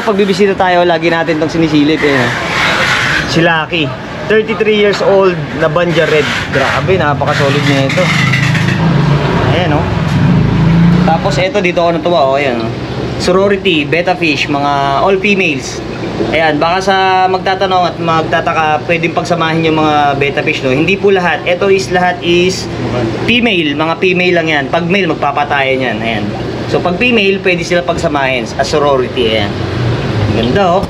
Pag bibisita tayo, lagi natin itong sinisilip eh. Si Lucky, 33 years old na Banja Red. Grabe, napaka-solid niya ito. Ayan oh. Tapos ito dito ako natuwa oh, ayan oh. Sorority, betta fish, mga all females. Ayan, baka sa magtatanong at magtataka, pwedeng pagsamahin yung mga betta fish no. Hindi po lahat. Ito is lahat is female, mga female lang yan. Pag male, magpapatayan yan. Ayan. So pag female, pwede sila pagsamahin as sorority. Ayan. Ganda oh.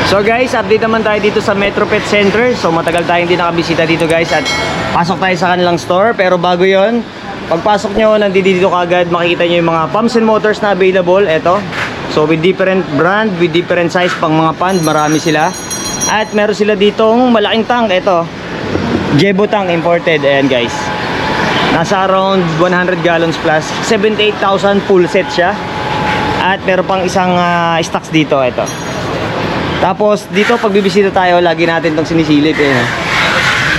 So guys, update naman tayo dito sa Metro Pet Center. So matagal tayong hindi nakabisita dito guys at pasok tayo sa kanilang store. Pero bago yon, pagpasok nyo, nandito kagad makikita nyo yung mga pumps and motors na available. Eto. So with different brand, with different size pang mga pond, marami sila. At meron sila ditong malaking tank. Eto, Jebo tank imported. Ayan guys, nasa around 100 gallons plus, 78,000 full set siya. At meron pang isang stocks dito. Eto. Tapos dito pag bibisita tayo, lagi natin itong sinisilip eh.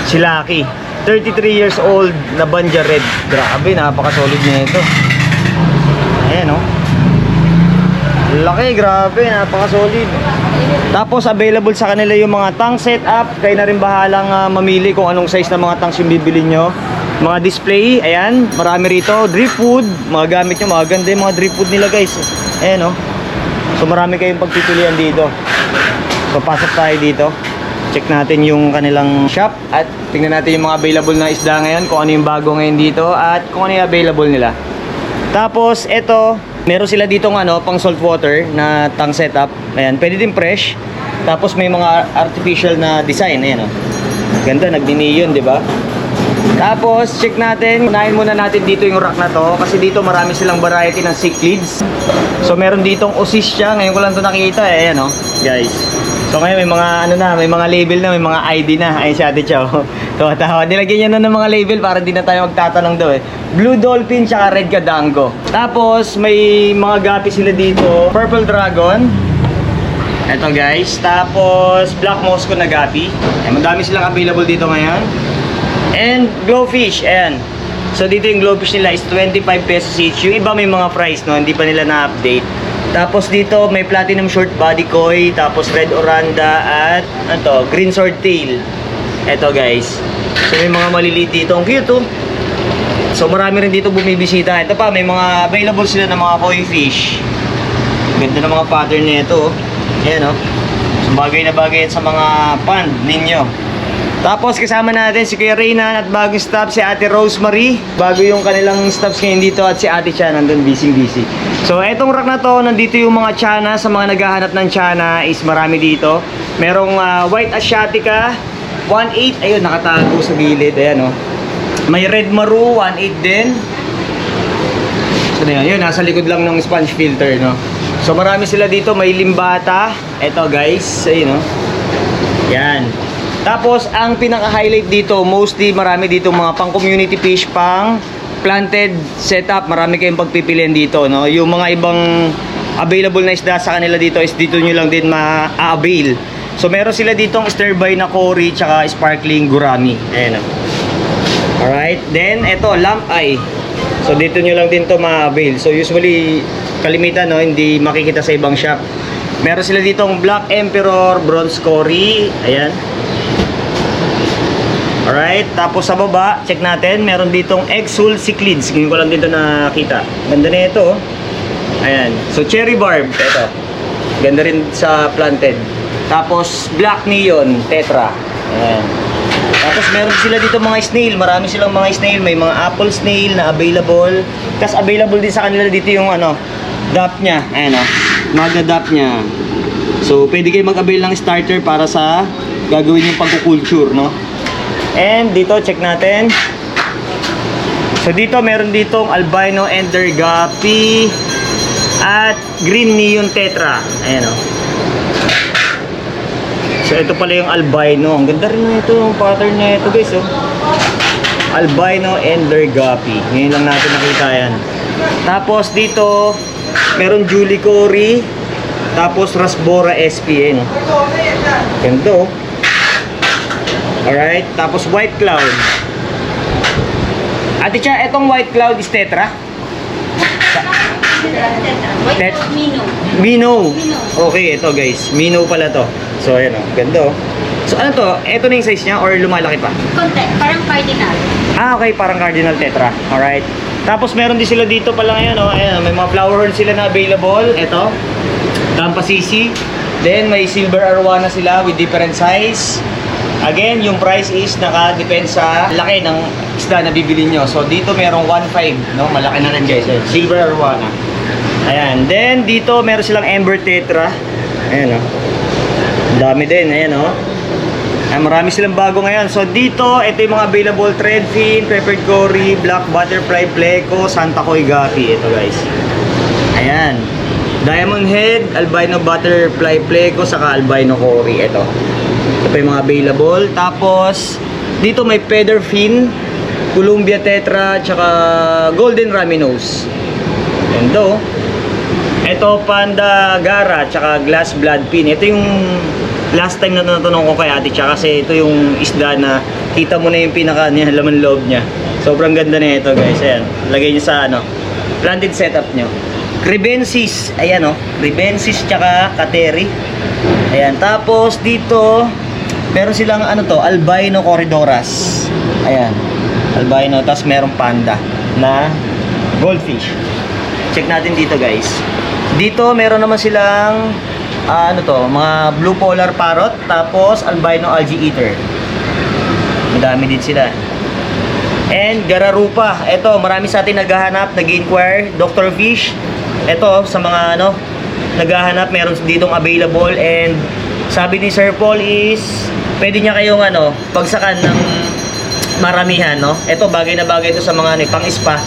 Si Lucky, 33 years old na Banja Red. Grabe, napaka-solid niya ito. Ayan oh. Laki, grabe, napaka-solid. Tapos available sa kanila yung mga tank setup. Kayo na rin bahalang mamili kung anong size na mga tanks yung bibili nyo. Mga display, ayan, marami rito. Driftwood, mga gamit nyo, maganda yung mga driftwood nila guys. Ayan oh. So marami kayong pagpipilian dito. So pasok tayo dito, check natin yung kanilang shop at tingnan natin yung mga available na isda ngayon, kung ano yung bago ngayon dito at kung ano yung available nila. Tapos eto, meron sila ditong pang saltwater na tank setup. Ayan, pwede din fresh. Tapos may mga artificial na design. Ayan oh. Ganda, nagni-neon, di ba? Tapos check natin, unahin muna natin dito yung rack na to kasi dito marami silang variety ng cichlids. So meron ditong Osissia, ngayon ko lang to nakita eh. Ayan oh, guys. So ngayon may mga may mga label na, may mga ID na. Ayun si Ate Chow. Tawa-tawa. Nilagyan niya na ng mga label para hindi na tayo magtatanong daw eh. Blue Dolphin tsaka Red Cadango. Tapos may mga gapi sila dito. Purple Dragon. Eto guys. Tapos Black Moscow na gapi. Ayan, madami silang available dito ngayon. And Glowfish. Ayan. So dito yung Glowfish nila is 25 pesos each. Yung iba may mga price no, hindi pa nila na-update. Tapos dito may platinum short body koi, tapos red oranda at green swordtail. Eto guys. So may mga maliliit dito, ang cute oh. So marami rin dito bumibisita. Ito pa, may mga available sila ng mga koi fish. Ganda ng mga pattern nito oh. Ayan oh. So bagay na bagay sa mga pond ninyo. Tapos kasama natin si Kuya Reynan at bagong staff si Ate Rosemary. Bago yung kanilang staffs ngayon dito at si Ate Chan nandun busy. So etong rack na to, nandito yung mga Chana. Sa mga naghahanap ng Chana is marami dito. Merong White Asiatica 1.8, ayun nakatago sa gilid. Ayan oh. May Red Maru 1.8 din. So yun, nasa likod lang ng sponge filter no. So marami sila dito, may limbata. Eto guys, ayun oh. Yan. Tapos ang pinaka-highlight dito, mostly marami dito mga pang-community fish, pang planted setup. Marami kayong pagpipilian dito, no? Yung mga ibang available na isda sa kanila dito is dito nyo lang din ma-avail. So meron sila ditong stir-fry na Cory tsaka sparkling gurami. Ayan o. Alright, then eto, lamp eye. So dito nyo lang din to ma-avail. So usually, kalimitan no, hindi makikita sa ibang shop. Meron sila ditong Black Emperor, Bronze Cory. Ayan. Alright, tapos sa baba, check natin, meron ditong Exul Cichlids. Ngayon ko lang dito nakita. Ganda na ito. Ayan. So cherry barb, ito. Ganda rin sa planted. Tapos Black Neon Tetra. Ayan. Tapos meron sila dito mga snail. Marami silang mga snail. May mga apple snail na available. Tapos available din sa kanila dito yung ano, DAP niya. Ayan o. Magna DAP niya. So, pwede kayo mag-avail ng starter para sa gagawin yung pagkukulture, no? And dito, check natin. So, dito, meron ditong albino ender guppy at green neon tetra. Ayan o. So, ito pala yung albino. Ang ganda rin na ito, yung pattern niya ito, guys, oh. Albino ender guppy. Ngayon lang natin nakita yan. Tapos, dito, meron Julie Cory. Tapos, Rasbora SPN. Ganda, oh. Alright. Tapos, White Cloud. Ate Cha, etong White Cloud is tetra? White Mino. Mino. Okay, ito guys. Mino pala to. So, ayan o. Ganda o. So, ano to? Ito na yung size niya or lumalaki pa? Konti, parang cardinal. Ah, okay. Parang cardinal tetra. Alright. Tapos, meron din sila dito pala ngayon o. Ayan, may mga flower horn sila na available. Ito. Tampa CC. Then, may silver arwana sila with different size. Again, yung price is nakadepend sa laki ng isda na bibili nyo. So, dito merong 1.5, no? Malaki na rin guys. Silver arwana. Ayan. Then, dito meron silang Ember Tetra. Ayan, o. Dami din. Ayan, o. Ayan, marami silang bago ngayon. So, dito, ito yung mga available threadfin, peppered cory, black butterfly pleco, Santa Coy guppy. Ito, guys. Ayan. Diamond head, albino butterfly pleco, saka albino cory. Ito. Ito pa yung mga available. Tapos, dito may feather fin, Columbia Tetra, tsaka Golden Raminos. Ayan do. Ito, Panda Gara, tsaka Glass Blood Pin. Ito yung last time na natanong ko kay Ate Cha kasi ito yung isda na kita mo na yung pinaka niya, laman loob niya. Sobrang ganda na ito guys. Ayan. Lagay nyo sa ano, planted setup nyo. Crebensis. Ayan o. Crebensis tsaka Kateri. Ayan. Tapos dito, meron silang ano to, albino corridoras. Ayan. Albino. Tapos merong panda na goldfish. Check natin dito guys. Dito meron naman silang ano to, mga blue polar parrot. Tapos albino algae eater. Madami din sila. And Gararupa. Ito, marami sa atin naghahanap, nag-inquire. Dr. Fish. Ito, sa mga ano, naghahanap, meron ditong available. And sabi ni Sir Paul is pwede niya kayong ano, pagsakan ng maramihan, no? Ito, bagay na bagay ito sa mga ano, pang-spa.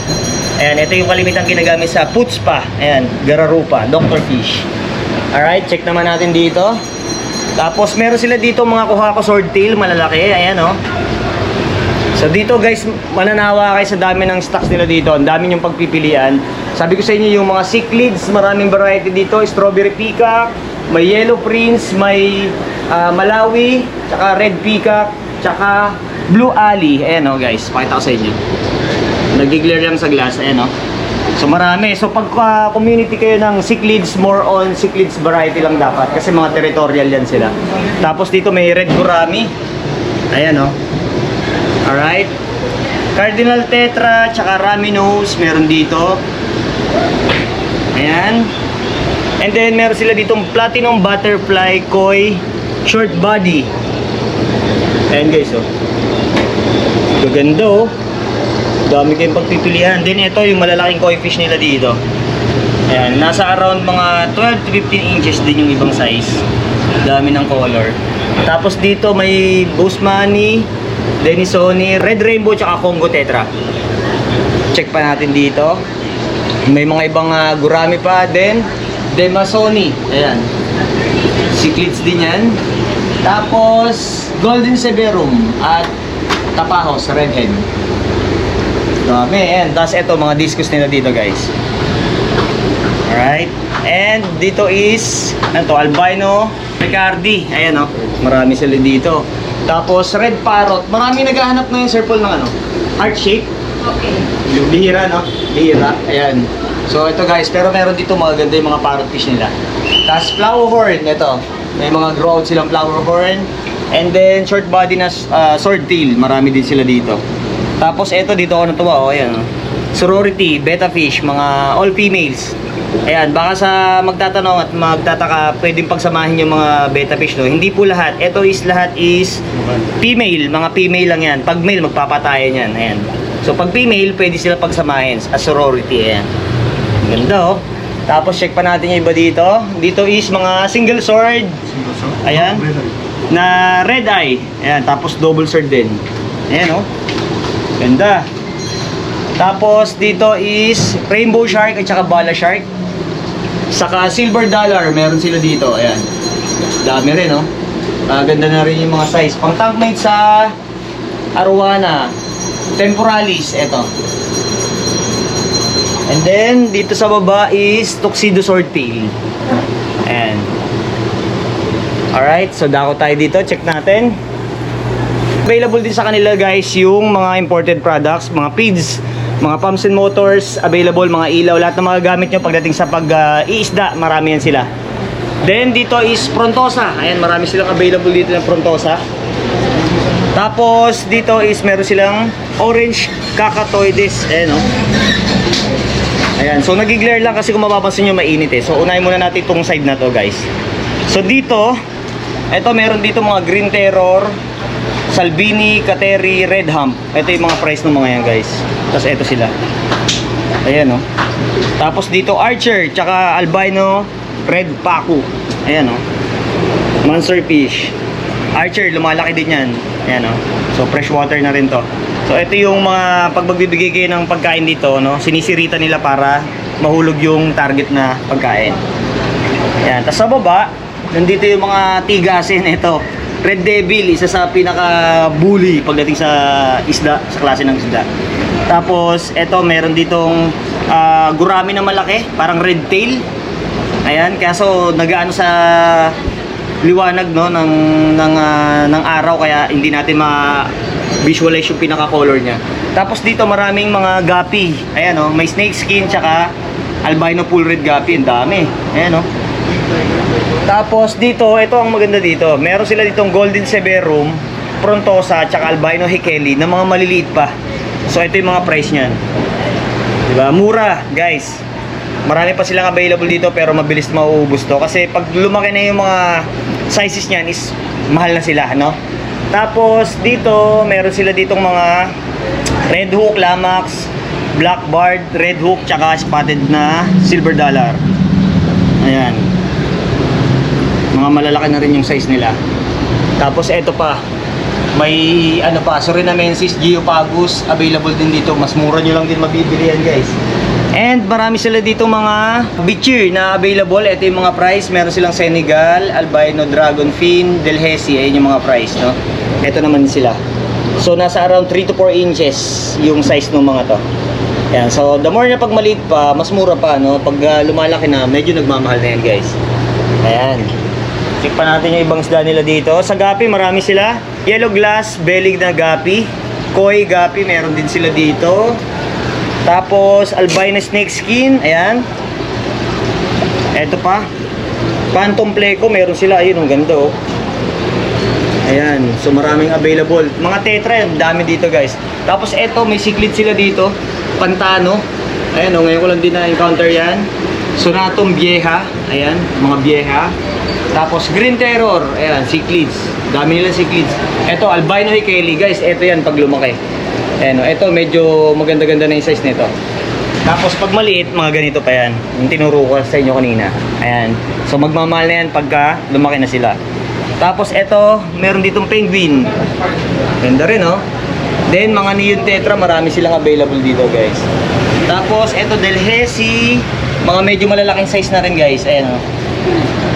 Ayan, ito yung kalimitang ginagamit sa foot spa. Ayan, Gararupa, Dr. Fish. Alright, check naman natin dito. Tapos, meron sila dito mga kuha ko swordtail, malalaki. Ayan, no? So, dito guys, mananawa kayo sa dami ng stocks nila dito. Ang dami yung pagpipilian. Sabi ko sa inyo, yung mga cichlids, maraming variety dito. Strawberry peacock, may yellow prince, may Malawi, tsaka red peacock, tsaka blue alley. Ayan o guys, pakita ko sa inyo. Nag-glare lang sa glass, ayan o. So marami. So pag community kayo ng cichlids, more on cichlids variety lang dapat. Kasi mga territorial yan sila. Tapos dito may red gurami. Ayan o. Alright. Cardinal Tetra, tsaka Raminos, meron dito. Ayan. And then meron sila ditong Platinum Butterfly Koi Short Body. Ayan guys, oh. Gaganda, oh. Dami kayong pagpipilian. Then ito yung malalaking koi fish nila dito. Ayan, nasa around mga 12 to 15 inches din yung ibang size. Dami ng color. Tapos dito may Bosmani, Denisoni, Red Rainbow, tsaka Congo Tetra. Check pa natin dito. May mga ibang gurami pa din. Demasoni. Ayan. Cichlids din yan. Tapos Golden Severum at Tapajos, Redhead. Dami. Ayan. Tapos ito mga discus nila dito guys. Alright. And dito is ano to, albino Picardy. Ayan o. Marami sila dito. Tapos red parrot. Marami naghahanap ngayon, Sir Paul, ng ano, heart shape. Okay. Yung bihira, no? Bihira. Ayan. So ito guys, pero meron dito mga ganda yung mga parrot fish nila. Tapos flower horn, ito. May mga grow out silang flower horn. And then short body na swordtail, marami din sila dito. Tapos ito dito ako natuwa, oh, ayan. Sorority, betta fish, mga all females. Ayan, baka sa magtatanong at magtataka, pwedeng pagsamahin yung mga betta fish, no? Hindi po lahat. Ito is lahat is female. Mga female lang yan. Pag male, magpapatayan yan. Ayan. So, pag female, pwede sila pagsamahin as sorority. Ayan. Ganda, oh. Tapos, check pa natin yung iba dito. Dito is mga single sword. Ayan. Na red eye. Ayan. Tapos, double sword din. Ayan, oh. Ganda. Tapos, dito is rainbow shark at saka bala shark. Saka silver dollar, meron sila dito. Ayan. Dami rin, no? Ganda na rin yung mga size. Pang tankmate sa arowana. Temporalis, eto. And then, dito sa baba is tuxedo swordtail. Ayan. Alright, so dako tayo dito. Check natin. Available din sa kanila, guys, yung mga imported products, mga feeds, mga pumps and motors, available, mga ilaw, lahat ng mga gamit nyo pagdating sa pag-iisda, marami yan sila. Then, dito is Frontosa. Ayan, marami silang available dito ng Frontosa. Tapos, dito is meron silang orange Cacatoides. Ayan, oh. Ayan, so nagiglare lang kasi kung mapapansin nyo, mainit eh. So, unahin muna natin itong side na to, guys. So, dito, eto, meron dito mga Green Terror, Salvini, Kateri, Red Hump. Ito yung mga price ng mga yan, guys. Tapos ito sila. Ayan, oh. Tapos dito Archer, tsaka Albino Red Pacu. Ayan, oh. Monster fish. Archer, lumalaki din yan. Ayan, oh. So freshwater na rin to. So ito yung mga pag magbibigay kayo ng pagkain dito, no, sinisirita nila para mahulog yung target na pagkain. Ayan. Tapos sa baba, nandito yung mga tigasin. Ito Red Devil, isa sa pinaka-bully pagdating sa isda, sa klase ng isda. Tapos, eto, meron ditong gurami na malaki, parang red tail. Ayan, kaso nagaano sa liwanag, no, ng araw, kaya hindi natin ma-visualize yung pinaka-color niya. Tapos dito maraming mga gapi. Ayan, no, may snake skin, tsaka albino full red gapi, ang dami. Ayan, no. Tapos dito, ito ang maganda dito. Meron sila ditong Golden Severum, Frontosa, tsaka Albino Hikeli na mga maliliit pa. So ito yung mga price niyan. Diba? Mura, guys. Marami pa silang available dito pero mabilis mauubos to. Kasi pag lumaki na yung mga sizes niyan is mahal na sila, no? Tapos dito, meron sila ditong mga red hook, lamax, black barred, red hook, tsaka spotted na silver dollar. Ayan. Mga malalaki na rin yung size nila. Tapos eto pa, may ano pa, Surinamensis, Geopagus, available din dito. Mas mura nyo lang din mabibili yan, guys. And marami sila dito mga bichir na available. Ito yung mga price. Meron silang Senegal, Albino Dragonfin, Delhaize. Ayun yung mga price, no? Ito naman sila. So nasa around 3 to 4 inches yung size ng mga to. Yan. So the more na pag maliit pa, mas mura pa, no? Pag lumalaki na, medyo nagmamahal na yan, guys. Ayan. Check pa natin yung ibang isda nila dito. Sa gapi, marami sila. Yellow glass, belly na gapi. Koi gapi, meron din sila dito. Tapos, albino snake skin. Ayan. Eto pa. Phantom pleco, meron sila. Ayun, ang ganda, oh. Ayan. So, maraming available. Mga tetra, ang dami dito, guys. Tapos, eto, may cichlid sila dito. Pantano. Ayan, oh. Ngayon ko lang din na-encounter yan. Sonatum vieja. Ayan, mga vieja. Tapos Green Terror, ayan, cichlids. Dami nila cichlids. Ito, Albino Hikeli, guys. Ito yan pag lumaki. Ayan, ito medyo maganda-ganda na yung size nito. Tapos pag maliit, mga ganito pa yan. Yung tinuro ko sa inyo kanina. Ayan. So magmamahal na yan pagka lumaki na sila. Tapos ito, meron ditong penguin. Ganda rin, no? Then mga neon tetra, marami silang available dito, guys. Tapos ito, Delhaize. Mga medyo malalaking size na rin, guys. Ayan, no?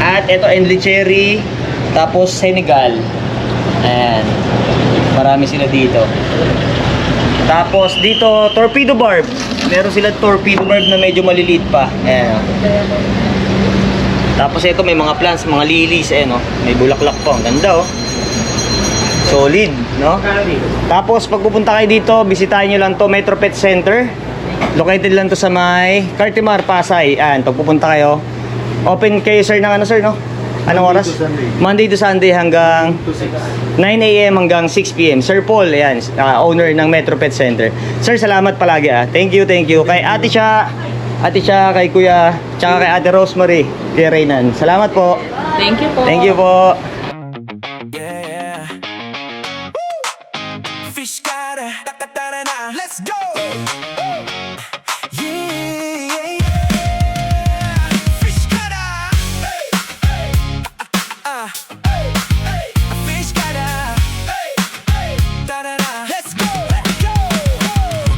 At ito, Enli Cherry. Tapos Senegal. Ayan. Marami sila dito. Tapos dito, Torpedo Barb. Meron sila Torpedo Barb na medyo maliliit pa. Ayan. Tapos ito, may mga plants, mga lilies. Ayan, oh. May bulaklak pa. Ang ganda, oh. Solid, no? Tapos pag pupunta kayo dito, bisitahin nyo lang to, Metro Pet Center. Located lang to sa may Cartimar, Pasay. Ayan, pag pupunta kayo, open kayo, sir, ng ano, sir, no? Anong oras? Monday to Sunday hanggang 9 a.m. hanggang 6 p.m. Sir Paul, ayan, owner ng Metro Pet Center. Sir, salamat palagi, ah. Thank you, thank you. Kay Ate Cha, Ate Cha, kay Kuya, tsaka kay Ate Rosemary, kay Reynan. Salamat po. Thank you po. Thank you po. Yeah. Fish gotta, let's go. Yeah. Fish gotta. Fish gotta. Let's go.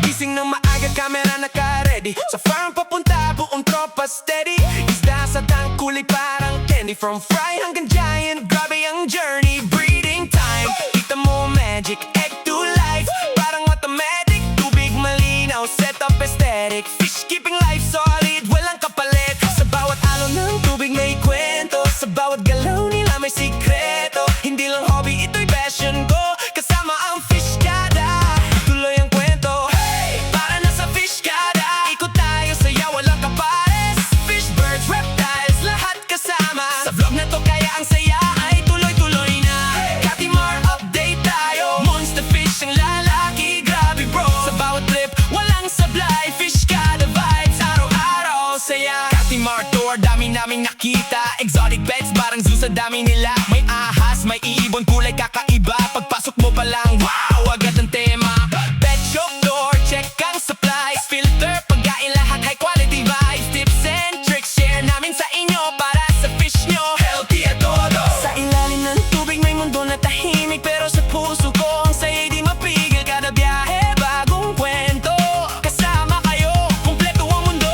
Gising ng maaga, camera naka-ready. Sa farm papunta, buong tropa steady. Isda sa tank, kulay parang candy. From fry hanggang giant, grabe ang journey. Breeding time, kita mo magic, egg to life. Parang automatic, tubig malinaw, set up aesthetic. Fish keeping life solid, walang kapalit. Sa bawat alon ng tubig may kwento. Sa bawat galaw nila may sikreto. Hindi lang hobby, ito'y passion ko. Kasama ang fish kada, tuloy ang kwento. Hey! Para na sa fish kada, ikot tayo, saya walang kapares. Fish, birds, reptiles, lahat kasama. Sa vlog na to kaya ang saya ay tuloy-tuloy na. Katimar, update tayo. Monster fish ang lalaki, grabe bro. Sa bawat trip, walang sablay. Fish kada vibes, araw-araw saya. Katimar tour, dami naming nakita. Exotic pets, parang zoo sa dami nila. May ahas, may ibon, kulay kakaiba. Pagpasok mo pa lang, wow, agad ang tema. Pet shop door, check ang supplies. Filter, pagkain lahat, high quality vibes. Tips and tricks, share namin sa inyo. Para sa fish nyo, healthy at todo. Sa ilalim ng tubig may mundo na tahimik. Pero sa puso ko, ang saya'y di mapigil. Kada biyahe, bagong kwento. Kasama kayo, kumpleto ang mundo.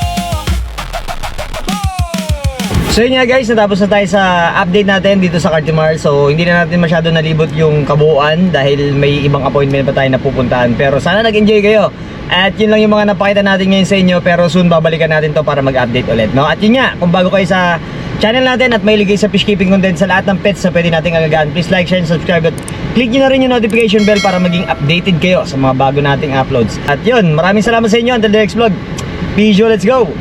So yun nga guys, natapos na tayo sa update natin dito sa Cartimar. So hindi na natin masyado nalibot yung kabuuan dahil may ibang appointment pa tayo na pupuntahan. Pero sana nag-enjoy kayo. At yun lang yung mga napakita natin ngayon sa inyo. Pero soon babalikan natin to para mag-update ulit, no? At yun nga, kung bago kayo sa channel natin at may ligay sa fish keeping content sa lahat ng pets na pwede nating agagaan, please like, share, and subscribe. At click nyo na rin yung notification bell para maging updated kayo sa mga bago nating uploads. At yun, maraming salamat sa inyo. Until the next vlog. Pijo, let's go!